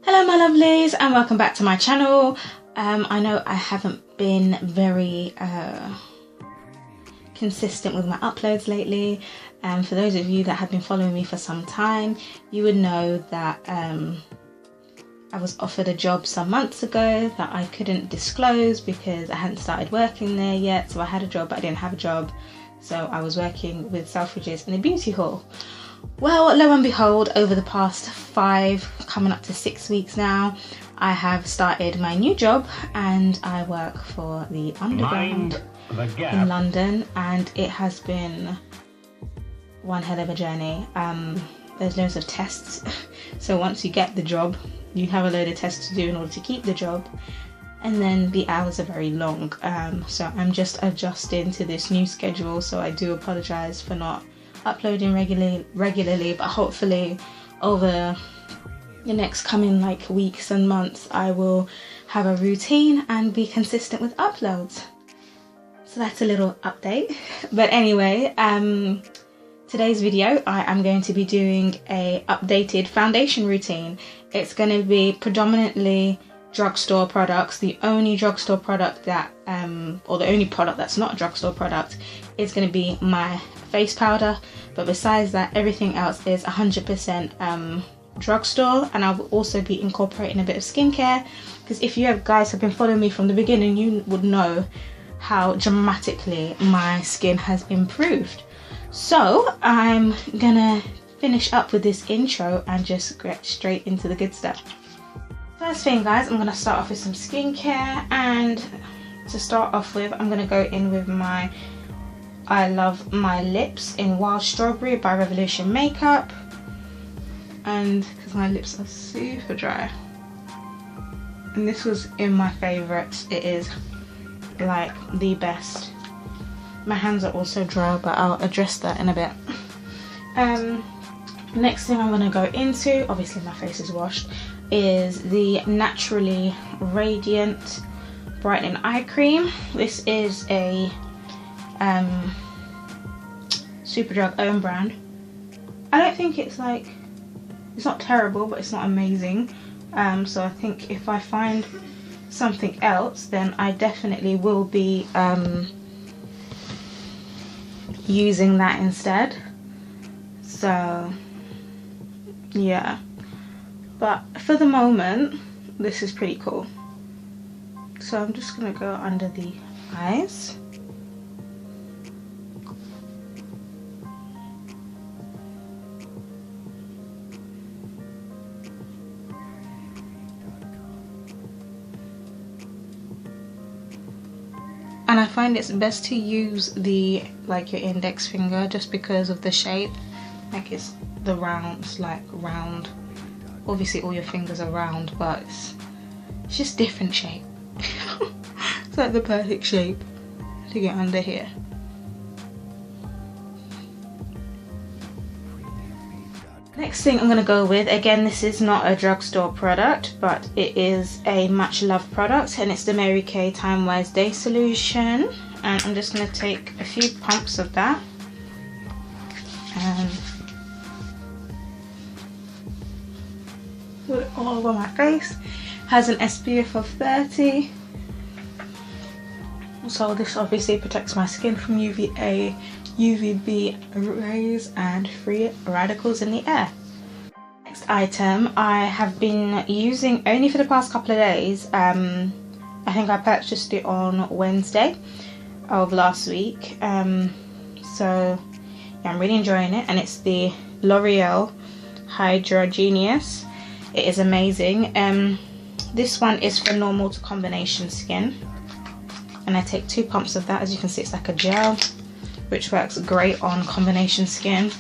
Hello my lovelies and welcome back to my channel. I know I haven't been very consistent with my uploads lately. For those of you that have been following me for some time, you would know that I was offered a job some months ago that I couldn't disclose because I hadn't started working there yet. So I had a job but I didn't have a job, so I was working with Selfridges in a beauty hall. Well, lo and behold, over the past 5 coming up to 6 weeks now, I have started my new job and I work for the Underground in London, and it has been one hell of a journey. There's loads of tests, so once you get the job you have a load of tests to do in order to keep the job, and then the hours are very long, so I'm just adjusting to this new schedule, so I do apologise for not uploading regularly, but hopefully over the next coming weeks and months I will have a routine and be consistent with uploads. So that's a little update. But anyway, today's video I am going to be doing a updated foundation routine. It's going to be predominantly drugstore products. The only drugstore product that or the only product that's not a drugstore product is going to be my face powder, but besides that everything else is 100% drugstore. And I will also be incorporating a bit of skincare, because if you guys have been following me from the beginning, you would know how dramatically my skin has improved. So I'm gonna finish up with this intro and just get straight into the good stuff. First thing guys, I'm gonna start off with some skincare, and to start off with I'm gonna go in with my I Love My Lips in Wild Strawberry by Revolution Makeup, and because my lips are super dry, and this was in my favourites, it is like the best. My hands are also dry, but I'll address that in a bit. Next thing I'm going to go into, obviously my face is washed, is the Naturally Radiant Brightening Eye Cream. This is a Superdrug own brand. I don't think it's it's not terrible, but it's not amazing. So I think if I find something else, then I definitely will be using that instead. So yeah, but for the moment this is pretty cool. So I'm just gonna go under the eyes. And I find it's best to use the your index finger, just because of the shape. It's the rounds, round. Obviously all your fingers are round, but it's just different shape. It's like the perfect shape to get under here. Next thing I'm going to go with, again this is not a drugstore product, but it is a much loved product, and it's the Mary Kay Time Wise Day Solution. And I'm just going to take a few pumps of that and put it all over my face. Has an SPF of 30, so this obviously protects my skin from UVA, UVB rays and free radicals in the air. Next item I have been using only for the past couple of days. I think I purchased it on Wednesday of last week. So yeah, I'm really enjoying it, and it's the L'Oreal Hydra Genius. It is amazing. This one is for normal to combination skin, and I take 2 pumps of that. As you can see, it's like a gel, which works great on combination skin.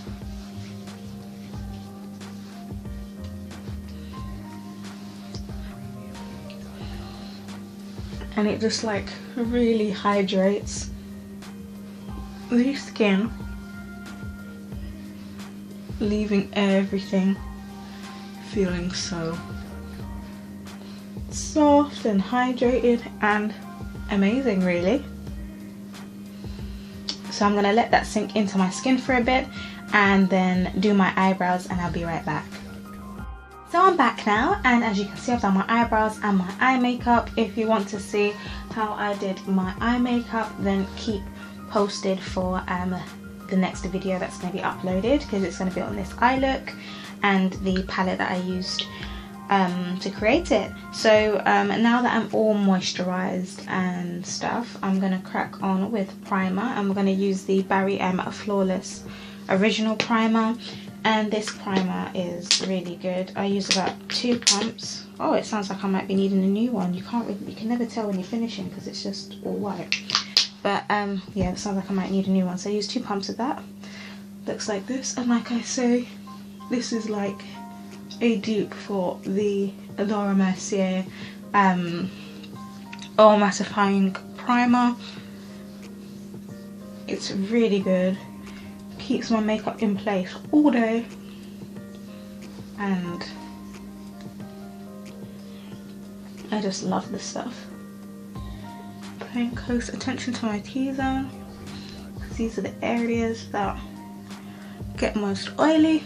And it just really hydrates the skin, leaving everything feeling so soft and hydrated and amazing, really. So I'm going to let that sink into my skin for a bit and then do my eyebrows, and I'll be right back. So I'm back now, and as you can see, I've done my eyebrows and my eye makeup. If you want to see how I did my eye makeup, then keep posted for the next video that's going to be uploaded, because it's going to be on this eye look and the palette that I used to create it. So now that I'm all moisturized and stuff, I'm going to crack on with primer, and we're going to use the Barry M Flawless Original Primer. And this primer is really good. I use about 2 pumps. Oh, it sounds like I might be needing a new one. You can never tell when you're finishing because it's just all white. But yeah, it sounds like I might need a new one. So I use 2 pumps of that. Looks like this. And like I say, this is like a dupe for the Laura Mercier All Mattifying Primer. It's really good. Keeps my makeup in place all day, and I just love this stuff. Paying close attention to my T-zone, because these are the areas that get most oily.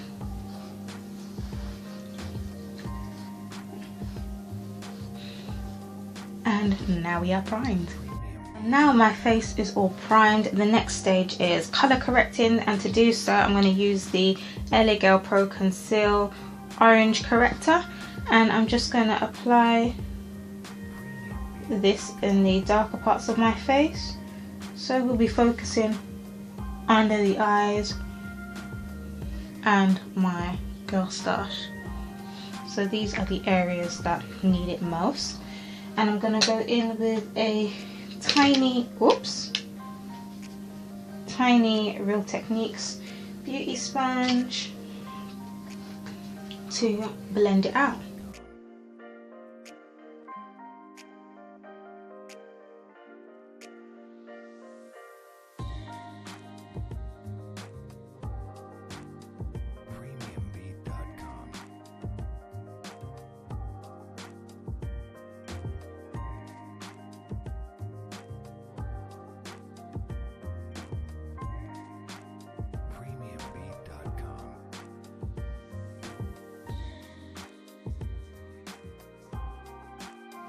And now we are primed. Now my face is all primed. The next stage is color correcting, and to do so I'm going to use the LA Girl Pro Conceal Orange Corrector, and I'm just going to apply this in the darker parts of my face. So we'll be focusing under the eyes and my girl stash. So these are the areas that need it most, and I'm going to go in with a tiny Real Techniques beauty sponge to blend it out.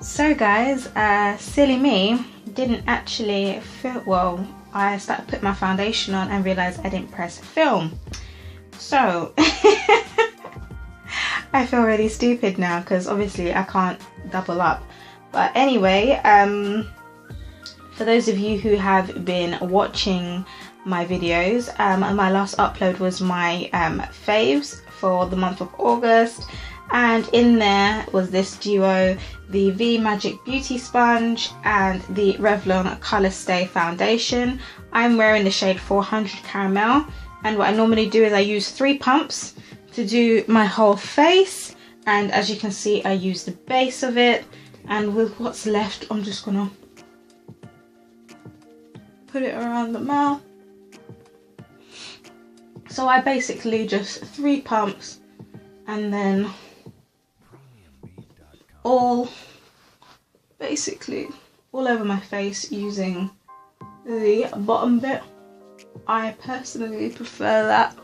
So guys, silly me, didn't actually film. Well, I started putting my foundation on and realized I didn't press film. So I feel really stupid now because obviously I can't double up. But anyway, for those of you who have been watching my videos, my last upload was my faves for the month of August. And in there was this duo, the V Magic Beauty Sponge and the Revlon Colour Stay Foundation. I'm wearing the shade 400 Caramel, and what I normally do is I use 3 pumps to do my whole face, and as you can see I use the base of it, and with what's left I'm just gonna put it around the mouth. So I basically just 3 pumps and then basically all over my face using the bottom bit. I personally prefer that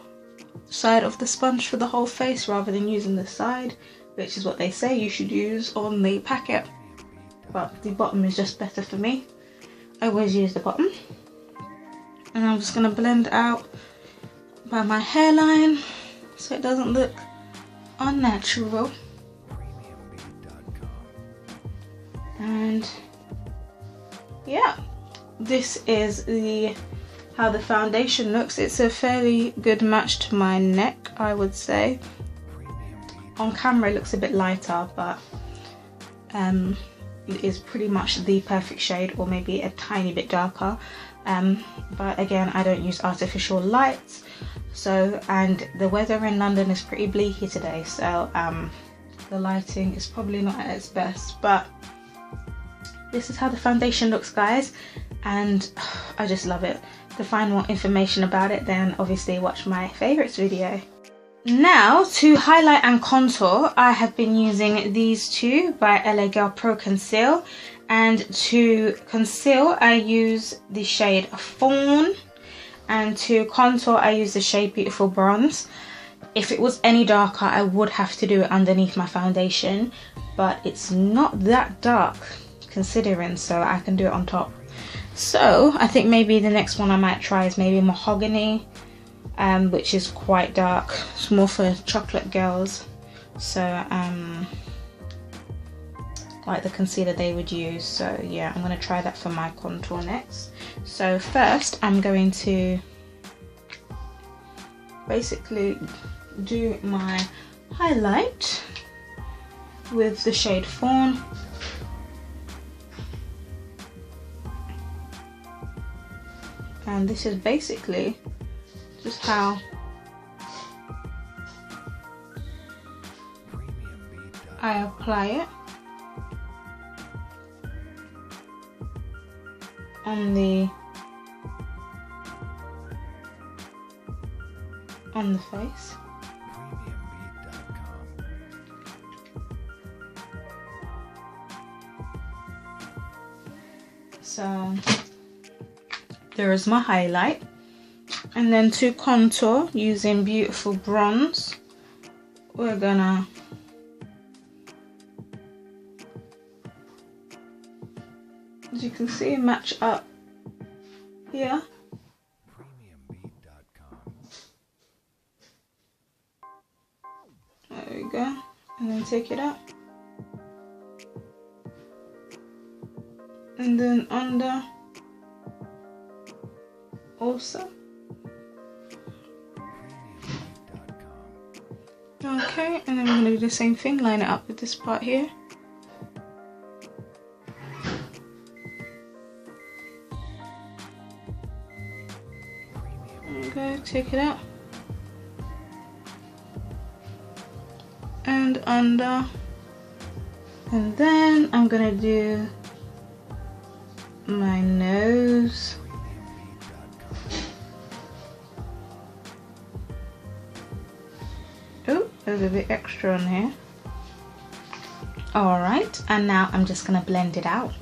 side of the sponge for the whole face rather than using the side, which is what they say you should use on the packet, but the bottom is just better for me. I always use the bottom, and I'm just going to blend out by my hairline so it doesn't look unnatural. And yeah, this is how the foundation looks. It's a fairly good match to my neck, I would say. On camera it looks a bit lighter, but it is pretty much the perfect shade, or maybe a tiny bit darker. But again, I don't use artificial lights, so, and the weather in London is pretty bleaky today, so the lighting is probably not at its best. But this is how the foundation looks, guys, and I just love it. To find more information about it, then obviously watch my favorites video. Now, to highlight and contour, I have been using these two by LA Girl Pro Conceal, and to conceal I use the shade Fawn, and to contour I use the shade Beautiful Bronze. If it was any darker, I would have to do it underneath my foundation, but it's not that dark considering, so I can do it on top. So I think maybe the next one I might try is maybe mahogany, which is quite dark. It's more for chocolate girls, so like the concealer they would use. So yeah, I'm going to try that for my contour next. So first I'm going to basically do my highlight with the shade Fawn. And this is basically just how I apply it on the face. So there is my highlight, and then to contour using Beautiful Bronze, we're gonna as you can see match up here. There we go, and then take it up, and then under also. Okay, and then we're going to do the same thing, line it up with this part here. Okay, take it out. And under. And then I'm going to do my nose. Oh, there's a bit extra on here. Alright, and now I'm just going to blend it out.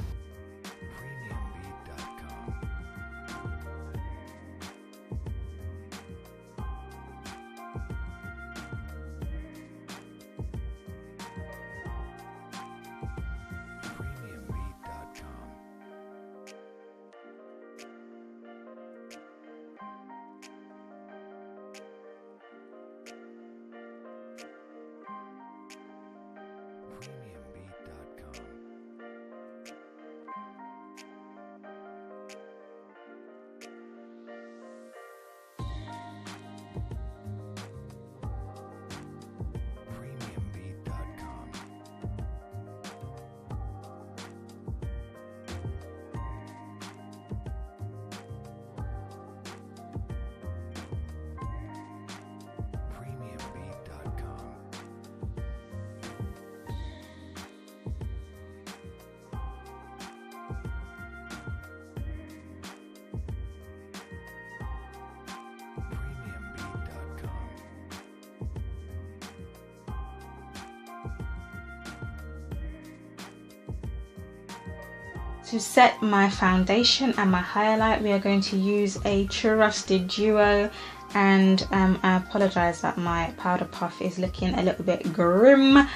To set my foundation and my highlight, we are going to use a Trusted Duo, and I apologize that my powder puff is looking a little bit grim,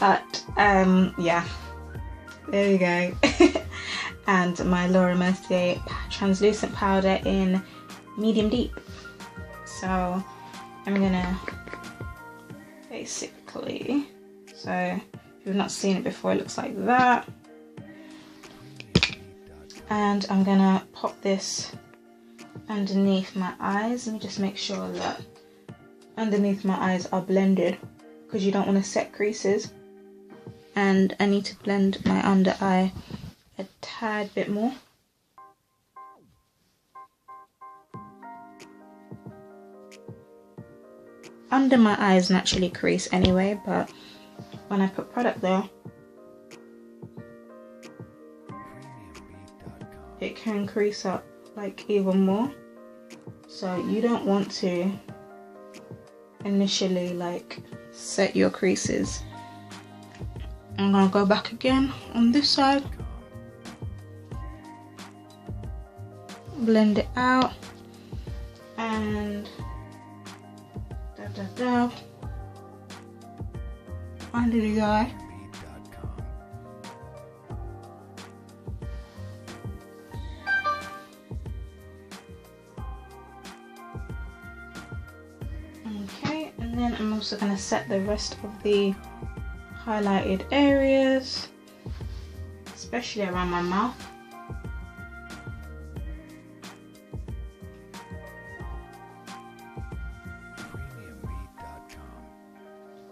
but yeah, there we go. And my Laura Mercier translucent powder in medium deep. So I'm gonna basically, so if you've not seen it before, it looks like that. And I'm gonna pop this underneath my eyes. Let me just make sure that underneath my eyes are blended, because you don't want to set creases. And I need to blend my under eye a tad bit more. Under my eyes naturally crease anyway, but when I put product there, it can crease up like even more. So you don't want to initially like set your creases. I'm gonna go back again on this side, blend it out, and dab dab, dab. Under the eye. Okay, and then I'm also going to set the rest of the highlighted areas, especially around my mouth.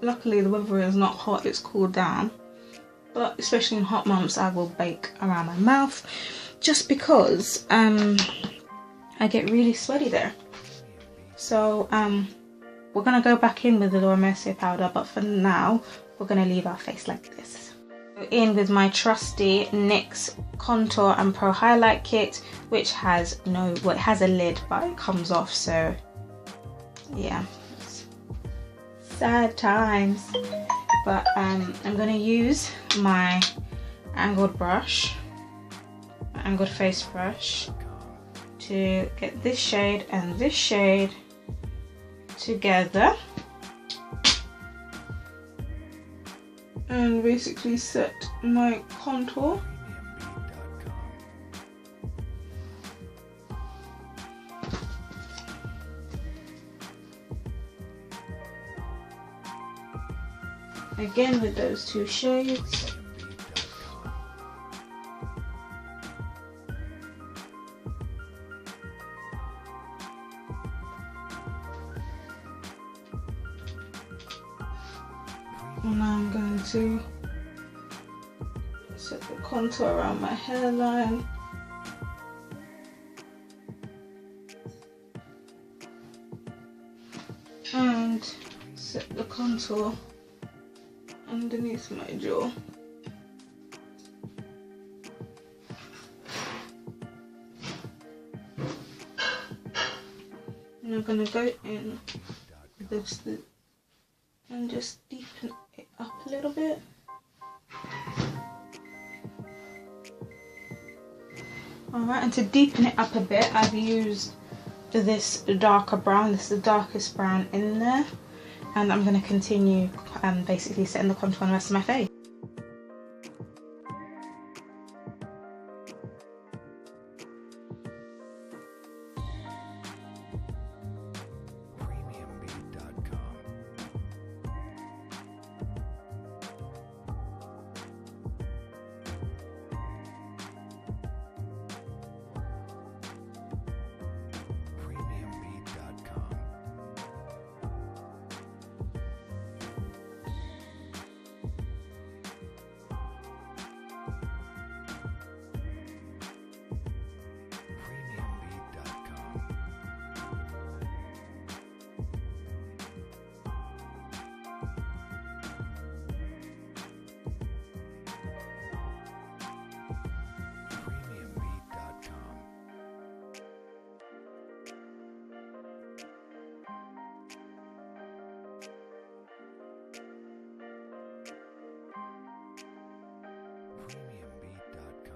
Luckily the weather is not hot, it's cooled down, but especially in hot months I will bake around my mouth just because I get really sweaty there. So we're going to go back in with the Laura Mercier powder, but for now we're going to leave our face like this. In with my trusty NYX Contour and Pro Highlight Kit, which has it has a lid but it comes off, so yeah, sad times. But I'm going to use my angled brush, my angled face brush, to get this shade and this shade together and basically set my contour. Again with those two shades. And now I'm going to set the contour around my hairline. And set the contour underneath my jaw. And I'm going to go in with this and just deepen it up a little bit. Alright, and to deepen it up a bit, I've used this darker brown. This is the darkest brown in there. And I'm going to continue basically setting the contour on the rest of my face.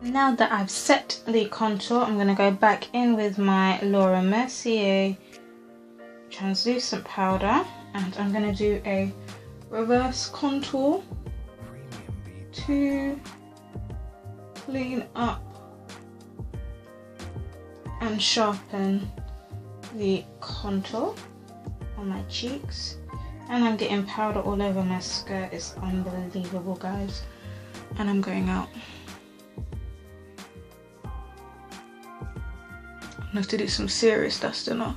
Now that I've set the contour, I'm going to go back in with my Laura Mercier translucent powder, and I'm going to do a reverse contour to clean up and sharpen the contour on my cheeks. And I'm getting powder all over my skirt. It's unbelievable, guys. And I'm going out. I have to do some serious dusting off.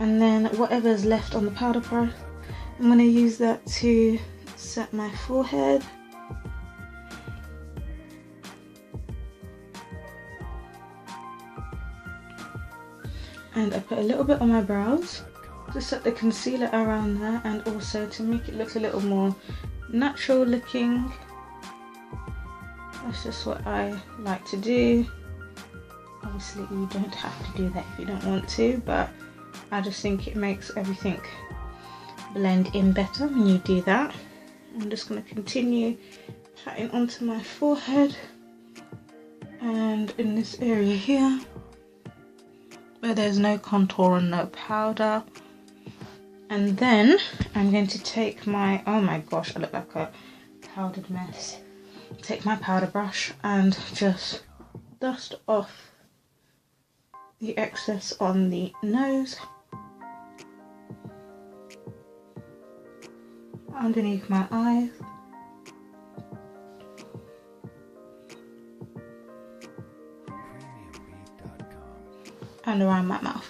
And then whatever's left on the powder brush, I'm going to use that to set my forehead. And I put a little bit on my brows to set the concealer around there, and also to make it look a little more natural looking. That's just what I like to do. Obviously you don't have to do that if you don't want to, but I just think it makes everything blend in better when you do that. I'm just going to continue patting onto my forehead and in this area here where there's no contour and no powder. And then I'm going to take my, oh my gosh, I look like a powdered mess. Take my powder brush and just dust off the excess on the nose, underneath my eyes, and around my mouth.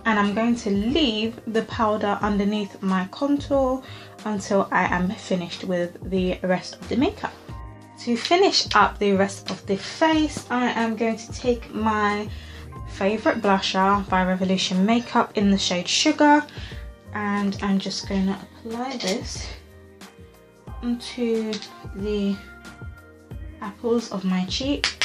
And I'm going to leave the powder underneath my contour until I am finished with the rest of the makeup. To finish up the rest of the face, I am going to take my favourite blusher by Revolution Makeup in the shade Sugar, and I'm just going to apply this onto the apples of my cheek.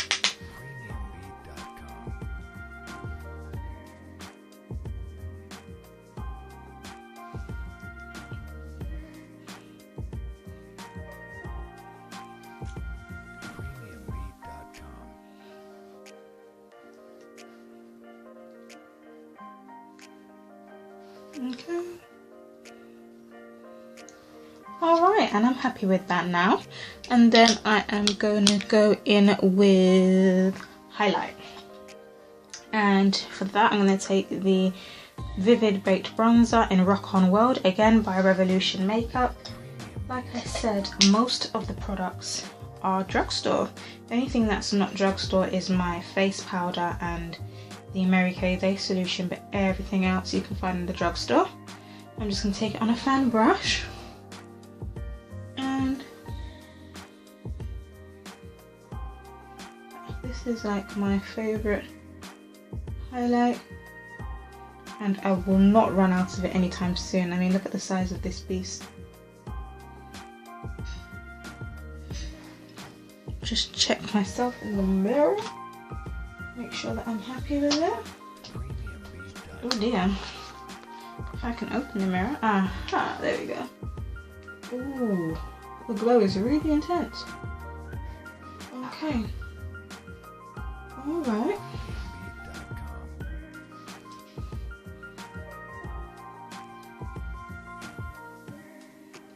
Okay. Alright, and I'm happy with that now. And then I am going to go in with highlight. And for that, I'm going to take the Vivid Baked Bronzer in Rock On World, again by Revolution Makeup. Like I said, most of the products are drugstore. The only thing that's not drugstore is my face powder and the Mary Kay Day solution, but everything else you can find in the drugstore. I'm just going to take it on a fan brush, and this is like my favourite highlight, and I will not run out of it anytime soon. I mean, look at the size of this beast. Just check myself in the mirror. Make sure that I'm happy with it. Oh dear. If I can open the mirror. Aha, there we go. Ooh, the glow is really intense. Okay. Alright.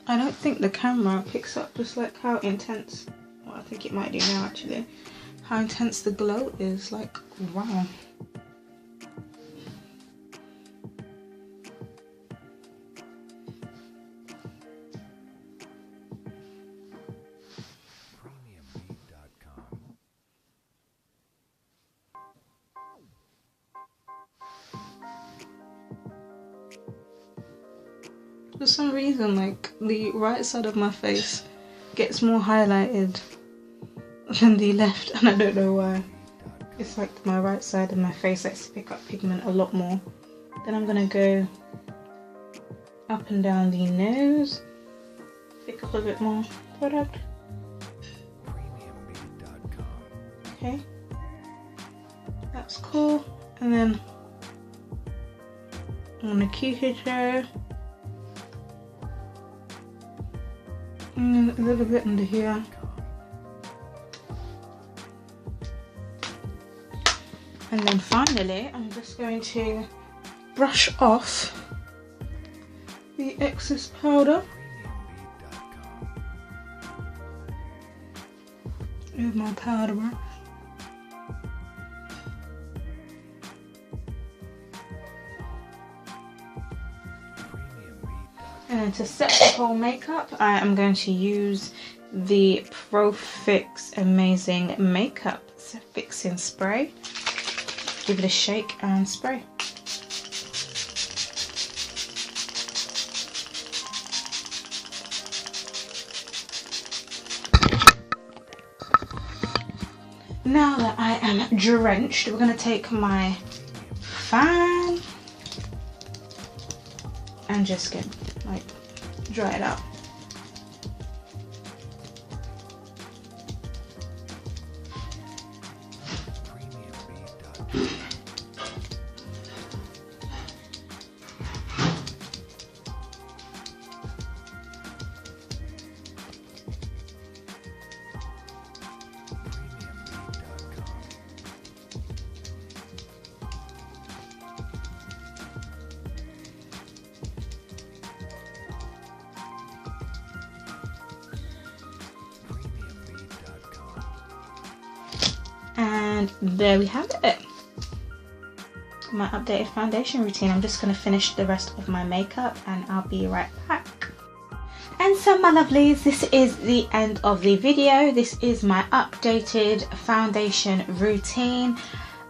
I don't think the camera picks up just like how intense, well, I think it might do now actually, how intense the glow is. Like, wow. For some reason, like, the right side of my face gets more highlighted than the left, and I don't know why. It's like my right side of my face likes to pick up pigment a lot more. Then I'm gonna go up and down the nose, pick up a bit more product. Okay, that's cool. And then on the cuticle, and a little bit under here. And then finally, I'm just going to brush off the excess powder with my powder brush. And to set the whole makeup, I am going to use the Pro Fix Amazing Makeup Fixing Spray. Give it a shake and spray. Now that I am drenched, we're going to take my fan and just get, like, dry it out. And there we have it, my updated foundation routine. I'm just going to finish the rest of my makeup and I'll be right back. And so my lovelies, this is the end of the video. This is my updated foundation routine.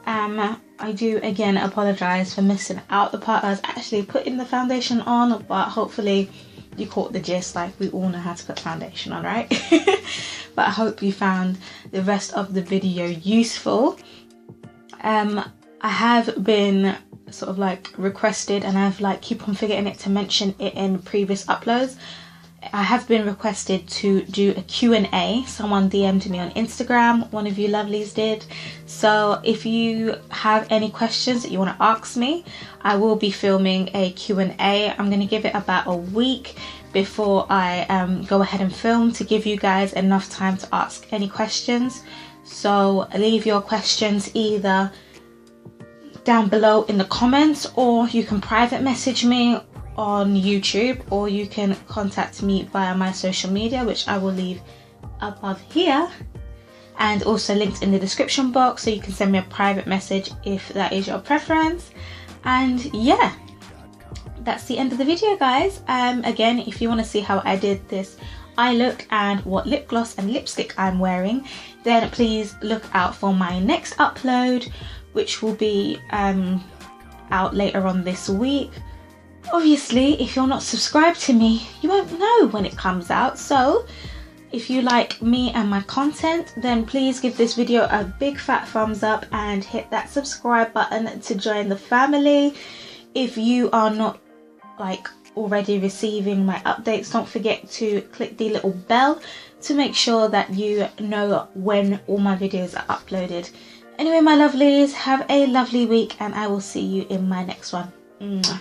I do again apologize for missing out the part I was actually putting the foundation on, but hopefully you caught the gist. Like, we all know how to put foundation on, right? But I hope you found the rest of the video useful. I have been sort of like requested, and I've like keep on forgetting it to mention it in previous uploads. I have been requested to do a Q&A. Someone DM'd me on Instagram, one of you lovelies did. So if you have any questions that you want to ask me, I will be filming a Q&A. I'm going to give it about a week before I go ahead and film, to give you guys enough time to ask any questions. So leave your questions either down below in the comments, or you can private message me on YouTube, or you can contact me via my social media, which I will leave above here and also linked in the description box, so you can send me a private message if that is your preference. And yeah, that's the end of the video, guys. Again, if you want to see how I did this eye look and what lip gloss and lipstick I'm wearing, then please look out for my next upload, which will be out later on this week. Obviously, if you're not subscribed to me, you won't know when it comes out. So if you like me and my content, then please give this video a big fat thumbs up and hit that subscribe button to join the family. If you are not like already receiving my updates, don't forget to click the little bell to make sure that you know when all my videos are uploaded. Anyway, my lovelies, have a lovely week and I will see you in my next one. Mwah.